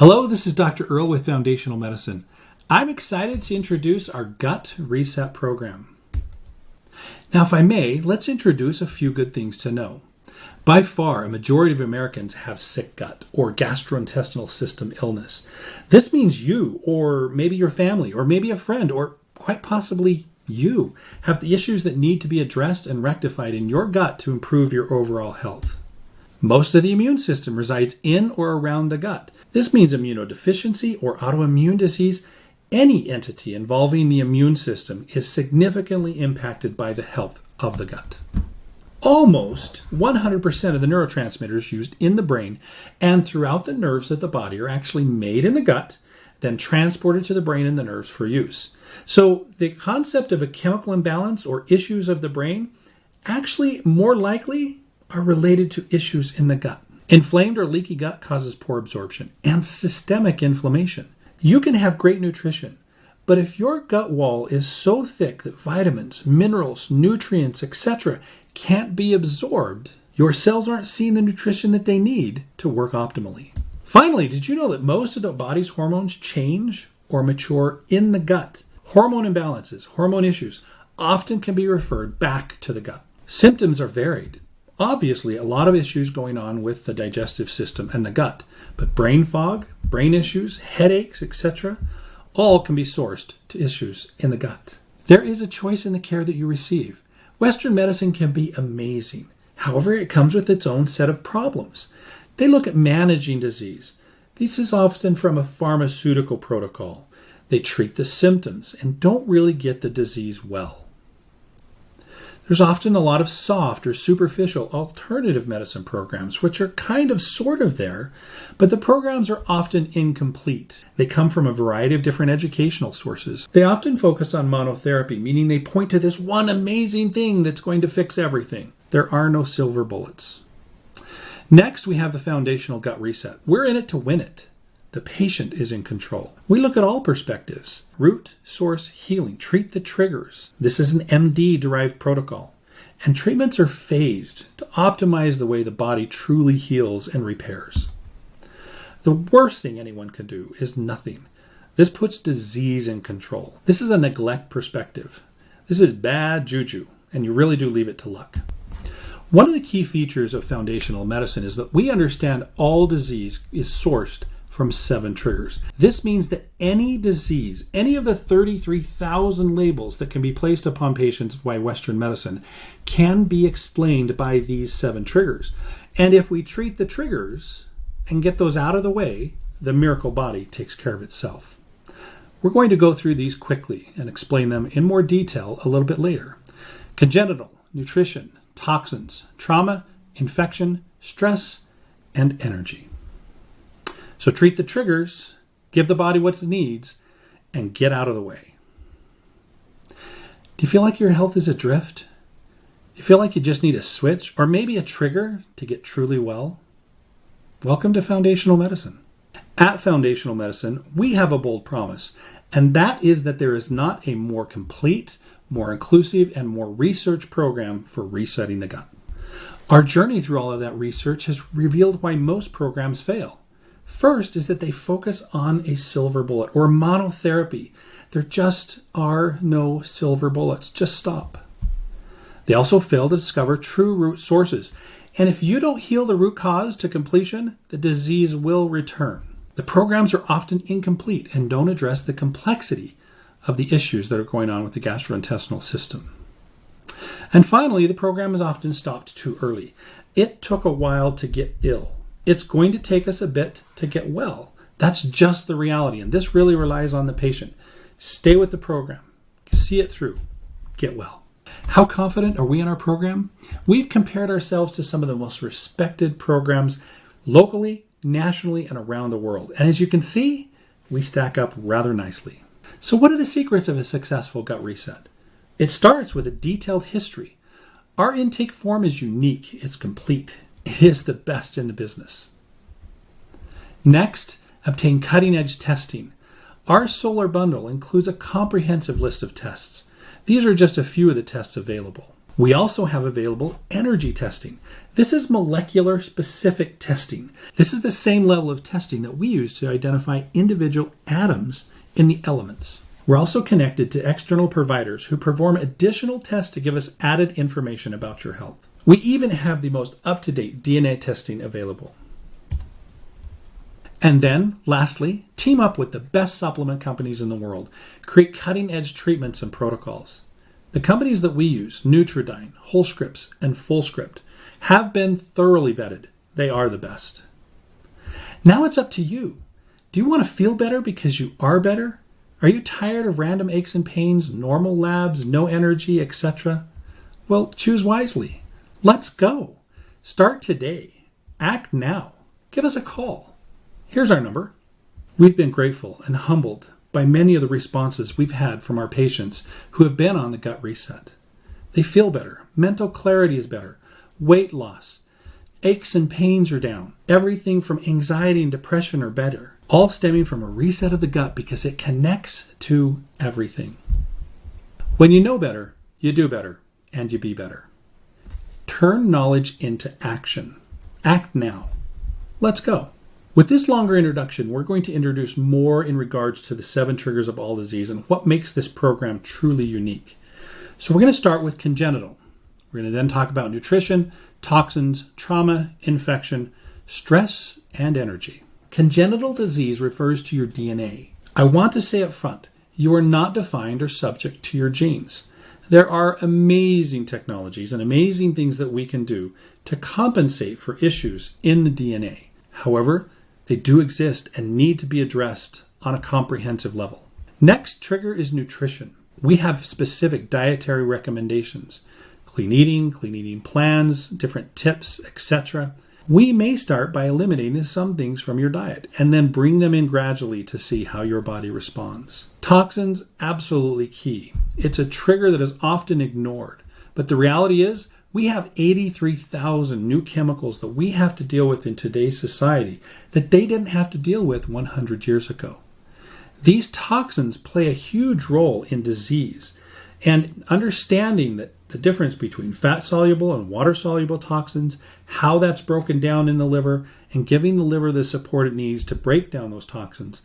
Hello, this is Dr. Earl with Foundational Medicine. I'm excited to introduce our Gut Reset program. Now, if I may, let's introduce a few good things to know. By far, a majority of Americans have sick gut or gastrointestinal system illness. This means you, or maybe your family, or maybe a friend, or quite possibly you, have the issues that need to be addressed and rectified in your gut to improve your overall health. Most of the immune system resides in or around the gut. This means immunodeficiency or autoimmune disease. Any entity involving the immune system is significantly impacted by the health of the gut. Almost 100% of the neurotransmitters used in the brain and throughout the nerves of the body are actually made in the gut, then transported to the brain and the nerves for use. So the concept of a chemical imbalance or issues of the brain actually more likely are related to issues in the gut. Inflamed or leaky gut causes poor absorption and systemic inflammation. You can have great nutrition, but if your gut wall is so thick that vitamins, minerals, nutrients, etc. can't be absorbed, your cells aren't seeing the nutrition that they need to work optimally. Finally, did you know that most of the body's hormones change or mature in the gut? Hormone imbalances, hormone issues, often can be referred back to the gut. Symptoms are varied. Obviously, a lot of issues going on with the digestive system and the gut, but brain fog, brain issues, headaches, etc., all can be sourced to issues in the gut. There is a choice in the care that you receive. Western medicine can be amazing. However, it comes with its own set of problems. They look at managing disease. This is often from a pharmaceutical protocol. They treat the symptoms and don't really get the disease well. There's often a lot of soft or superficial alternative medicine programs, which are kind of sort of there, but the programs are often incomplete. They come from a variety of different educational sources. They often focus on monotherapy, meaning they point to this one amazing thing that's going to fix everything. There are no silver bullets. Next, we have the foundational gut reset. We're in it to win it. The patient is in control. We look at all perspectives. Root, source, healing. Treat the triggers. This is an MD-derived protocol. And treatments are phased to optimize the way the body truly heals and repairs. The worst thing anyone can do is nothing. This puts disease in control. This is a neglect perspective. This is bad juju, and you really do leave it to luck. One of the key features of foundational medicine is that we understand all disease is sourced from 7 triggers. This means that any disease, any of the 33,000 labels that can be placed upon patients by Western medicine can be explained by these 7 triggers. And if we treat the triggers and get those out of the way, the miracle body takes care of itself. We're going to go through these quickly and explain them in more detail a little bit later. Congenital, nutrition, toxins, trauma, infection, stress, and energy. So treat the triggers, give the body what it needs, and get out of the way. Do you feel like your health is adrift? Do you feel like you just need a switch or maybe a trigger to get truly well? Welcome to Foundational Medicine. At Foundational Medicine, we have a bold promise, and that is that there is not a more complete, more inclusive, and more research program for resetting the gut. Our journey through all of that research has revealed why most programs fail. First is that they focus on a silver bullet or monotherapy. There just are no silver bullets. Just stop. They also fail to discover true root sources. And if you don't heal the root cause to completion, the disease will return. The programs are often incomplete and don't address the complexity of the issues that are going on with the gastrointestinal system. And finally, the program is often stopped too early. It took a while to get ill. It's going to take us a bit to get well. That's just the reality, and this really relies on the patient. Stay with the program. See it through. Get well. How confident are we in our program? We've compared ourselves to some of the most respected programs locally, nationally, and around the world. And as you can see, we stack up rather nicely. So what are the secrets of a successful gut reset? It starts with a detailed history. Our intake form is unique. It's complete. It is the best in the business. Next, obtain cutting-edge testing. Our Solar Bundle includes a comprehensive list of tests. These are just a few of the tests available. We also have available energy testing. This is molecular specific testing. This is the same level of testing that we use to identify individual atoms in the elements. We're also connected to external providers who perform additional tests to give us added information about your health. We even have the most up-to-date DNA testing available. And then, lastly, team up with the best supplement companies in the world. Create cutting-edge treatments and protocols. The companies that we use, Nutridyne, WholeScripts, and FullScript, have been thoroughly vetted. They are the best. Now it's up to you. Do you want to feel better because you are better? Are you tired of random aches and pains, normal labs, no energy, etc.? Well, choose wisely. Let's go. Start today. Act now. Give us a call. Here's our number. We've been grateful and humbled by many of the responses we've had from our patients who have been on the Gut Reset. They feel better. Mental clarity is better. Weight loss. Aches and pains are down. Everything from anxiety and depression are better. All stemming from a reset of the gut because it connects to everything. When you know better, you do better, and you be better. Turn knowledge into action. Act now. Let's go. With this longer introduction, we're going to introduce more in regards to the 7 triggers of all disease and what makes this program truly unique. So we're going to start with congenital. We're going to then talk about nutrition, toxins, trauma, infection, stress, and energy. Congenital disease refers to your DNA. I want to say up front, you are not defined or subject to your genes. There are amazing technologies and amazing things that we can do to compensate for issues in the DNA. However, they do exist and need to be addressed on a comprehensive level. Next trigger is nutrition. We have specific dietary recommendations, clean eating plans, different tips, etc. We may start by eliminating some things from your diet and then bring them in gradually to see how your body responds. Toxins, absolutely key. It's a trigger that is often ignored, but the reality is we have 83,000 new chemicals that we have to deal with in today's society that they didn't have to deal with 100 years ago. These toxins play a huge role in disease, and understanding that the difference between fat-soluble and water-soluble toxins, how that's broken down in the liver, and giving the liver the support it needs to break down those toxins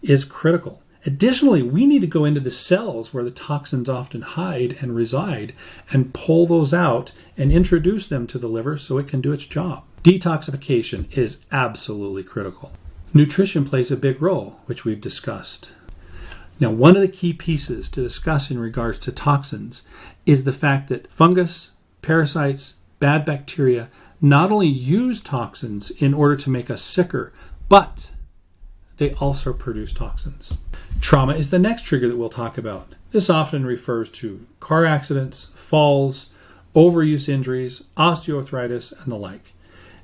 is critical. Additionally, we need to go into the cells where the toxins often hide and reside and pull those out and introduce them to the liver so it can do its job. Detoxification is absolutely critical. Nutrition plays a big role, which we've discussed. Now, one of the key pieces to discuss in regards to toxins is the fact that fungus, parasites, bad bacteria not only use toxins in order to make us sicker, but they also produce toxins. Trauma is the next trigger that we'll talk about. This often refers to car accidents, falls, overuse injuries, osteoarthritis, and the like.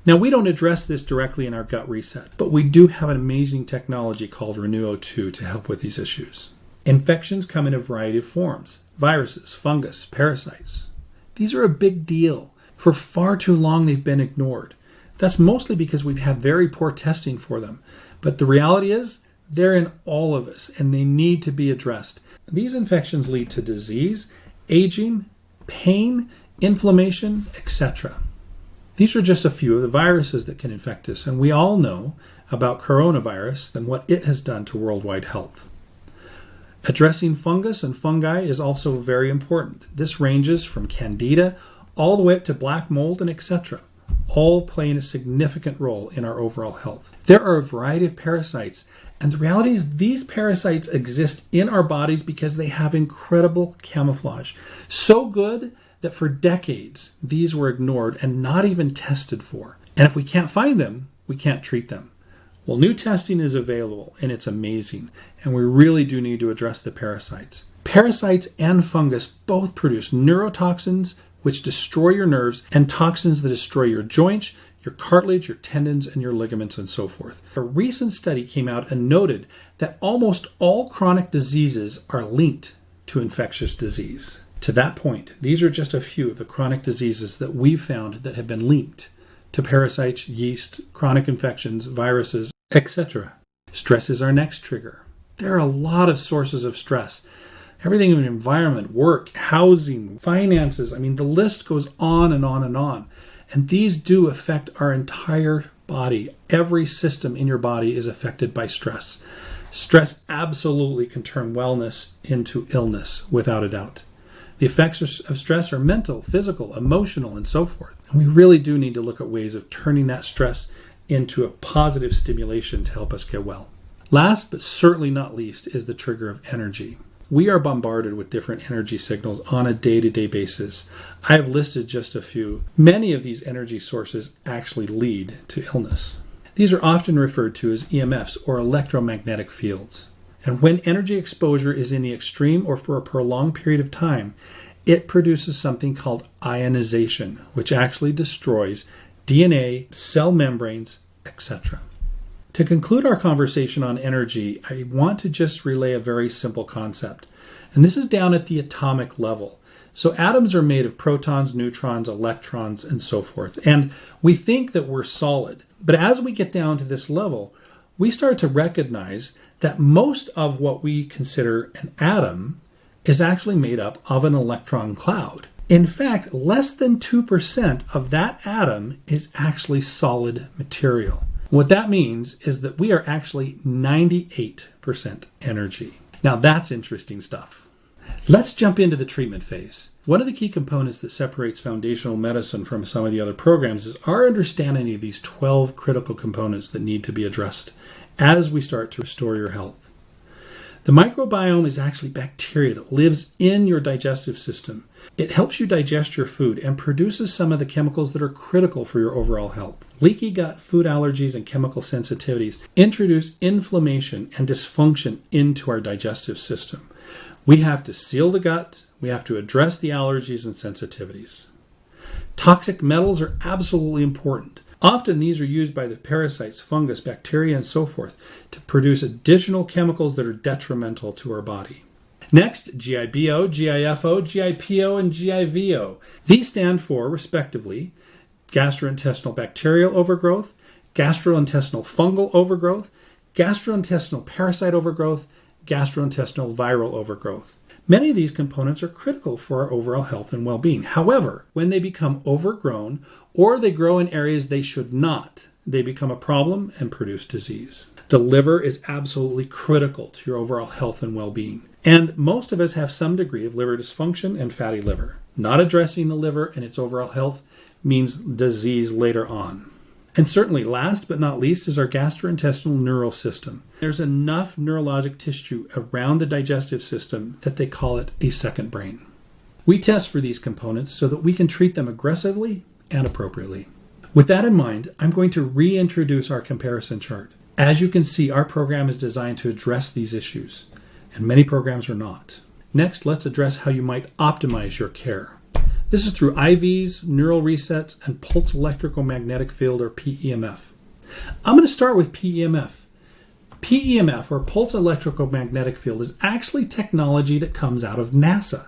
Now, we don't address this directly in our Gut Reset, but we do have an amazing technology called Intro2 to help with these issues. Infections come in a variety of forms: viruses, fungus, parasites. These are a big deal. For far too long, they've been ignored. That's mostly because we've had very poor testing for them. But the reality is, they're in all of us, and they need to be addressed. These infections lead to disease, aging, pain, inflammation, etc. These are just a few of the viruses that can infect us, and we all know about coronavirus and what it has done to worldwide health. Addressing fungus and fungi is also very important. This ranges from candida all the way up to black mold and etc., all playing a significant role in our overall health. There are a variety of parasites, and the reality is these parasites exist in our bodies because they have incredible camouflage. So good that for decades, these were ignored and not even tested for. And if we can't find them, we can't treat them. Well, new testing is available, and it's amazing, and we really do need to address the parasites. Parasites and fungus both produce neurotoxins, which destroy your nerves, and toxins that destroy your joints, your cartilage, your tendons, and your ligaments, and so forth. A recent study came out and noted that almost all chronic diseases are linked to infectious disease. To that point, these are just a few of the chronic diseases that we've found that have been linked to parasites, yeast, chronic infections, viruses, etc. Stress is our next trigger. There are a lot of sources of stress. everything in environment, work, housing, finances. I mean, the list goes on and on and on. And these do affect our entire body. Every system in your body is affected by stress. Stress absolutely can turn wellness into illness, without a doubt. The effects of stress are mental, physical, emotional, and so forth. And we really do need to look at ways of turning that stress into a positive stimulation to help us get well. Last but certainly not least is the trigger of energy. We are bombarded with different energy signals on a day-to-day basis. I have listed just a few. Many of these energy sources actually lead to illness. These are often referred to as EMFs, or electromagnetic fields. And when energy exposure is in the extreme or for a prolonged period of time, it produces something called ionization, which actually destroys DNA, cell membranes, etc. To conclude our conversation on energy, I want to just relay a very simple concept. And this is down at the atomic level. So atoms are made of protons, neutrons, electrons, and so forth. And we think that we're solid. But as we get down to this level, we start to recognize that most of what we consider an atom is actually made up of an electron cloud. In fact, less than 2% of that atom is actually solid material. What that means is that we are actually 98% energy. Now that's interesting stuff. Let's jump into the treatment phase. One of the key components that separates foundational medicine from some of the other programs is our understanding of these 12 critical components that need to be addressed as we start to restore your health. The microbiome is actually bacteria that lives in your digestive system. It helps you digest your food and produces some of the chemicals that are critical for your overall health. Leaky gut, food allergies, and chemical sensitivities introduce inflammation and dysfunction into our digestive system. We have to seal the gut. We have to address the allergies and sensitivities. Toxic metals are absolutely important. Often these are used by the parasites, fungus, bacteria, and so forth to produce additional chemicals that are detrimental to our body. Next, GIBO, GIFO, GIPO, and GIVO. These stand for, respectively, gastrointestinal bacterial overgrowth, gastrointestinal fungal overgrowth, gastrointestinal parasite overgrowth, gastrointestinal viral overgrowth. Many of these components are critical for our overall health and well-being. However, when they become overgrown or they grow in areas they should not, they become a problem and produce disease. The liver is absolutely critical to your overall health and well-being. And most of us have some degree of liver dysfunction and fatty liver. Not addressing the liver and its overall health means disease later on. And certainly last but not least is our gastrointestinal neural system. There's enough neurologic tissue around the digestive system that they call it a second brain. We test for these components so that we can treat them aggressively and appropriately. With that in mind, I'm going to reintroduce our comparison chart. As you can see, our program is designed to address these issues, and many programs are not. Next, let's address how you might optimize your care. This is through IVs, neural resets, and pulse electromagnetic field, or PEMF. I'm going to start with PEMF. PEMF, or pulse electromagnetic field, is actually technology that comes out of NASA.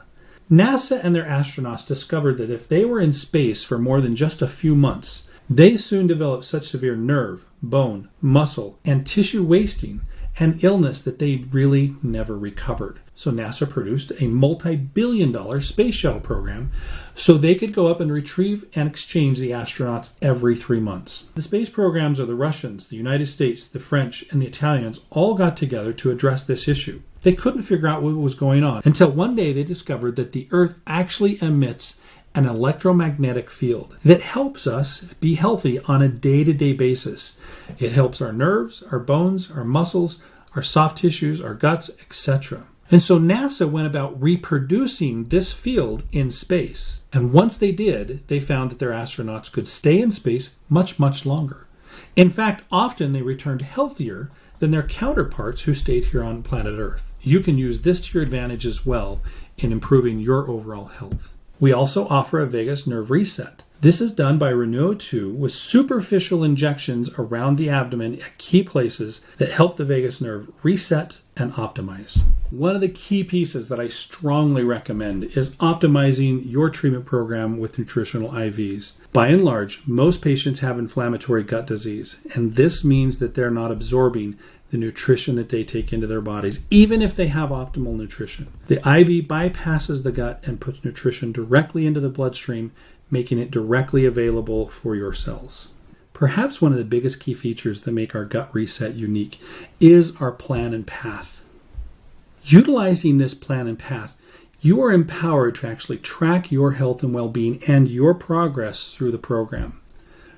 NASA and their astronauts discovered that if they were in space for more than just a few months, they soon developed such severe nerve, bone, muscle, and tissue wasting and illness that they really never recovered. So NASA produced a multi-billion-dollar space shuttle program so they could go up and retrieve and exchange the astronauts every 3 months. The space programs of the Russians, the United States, the French, and the Italians all got together to address this issue. They couldn't figure out what was going on until one day they discovered that the Earth actually emits an electromagnetic field that helps us be healthy on a day-to-day basis. It helps our nerves, our bones, our muscles, our soft tissues, our guts, etc. And so NASA went about reproducing this field in space. And once they did, they found that their astronauts could stay in space much, much longer. In fact, often they returned healthier than their counterparts who stayed here on planet Earth. You can use this to your advantage as well in improving your overall health. We also offer a vagus nerve reset. This is done by Intro2 with superficial injections around the abdomen at key places that help the vagus nerve reset and optimize. One of the key pieces that I strongly recommend is optimizing your treatment program with nutritional IVs. By and large, most patients have inflammatory gut disease, and this means that they're not absorbing the nutrition that they take into their bodies, even if they have optimal nutrition. The IV bypasses the gut and puts nutrition directly into the bloodstream, making it directly available for your cells. Perhaps one of the biggest key features that make our gut reset unique is our plan and path. Utilizing this plan and path, you are empowered to actually track your health and well-being and your progress through the program.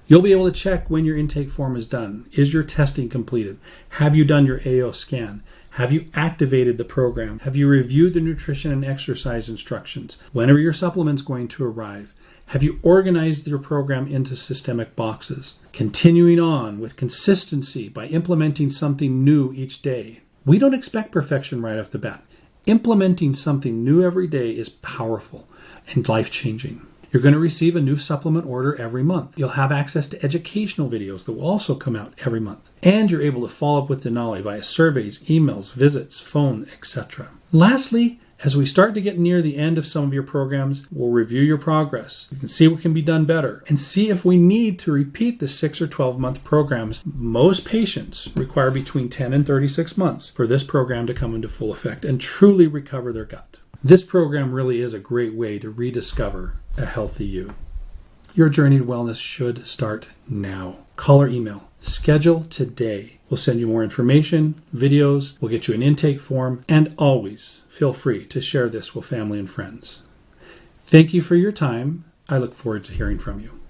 You'll be able to check when your intake form is done. Is your testing completed? Have you done your AO scan? Have you activated the program? Have you reviewed the nutrition and exercise instructions? When are your supplements going to arrive? Have you organized your program into systemic boxes? Continuing on with consistency by implementing something new each day. We don't expect perfection right off the bat. Implementing something new every day is powerful and life-changing. You're going to receive a new supplement order every month. You'll have access to educational videos that will also come out every month. And you're able to follow up with Denali via surveys, emails, visits, phone, etc. Lastly, as we start to get near the end of some of your programs, we'll review your progress. You can see what can be done better and see if we need to repeat the 6 or 12-month programs. Most patients require between 10 and 36 months for this program to come into full effect and truly recover their gut. This program really is a great way to rediscover a healthy you. Your journey to wellness should start now. Call or email. Schedule today. We'll send you more information, videos, we'll get you an intake form, and always feel free to share this with family and friends. Thank you for your time. I look forward to hearing from you.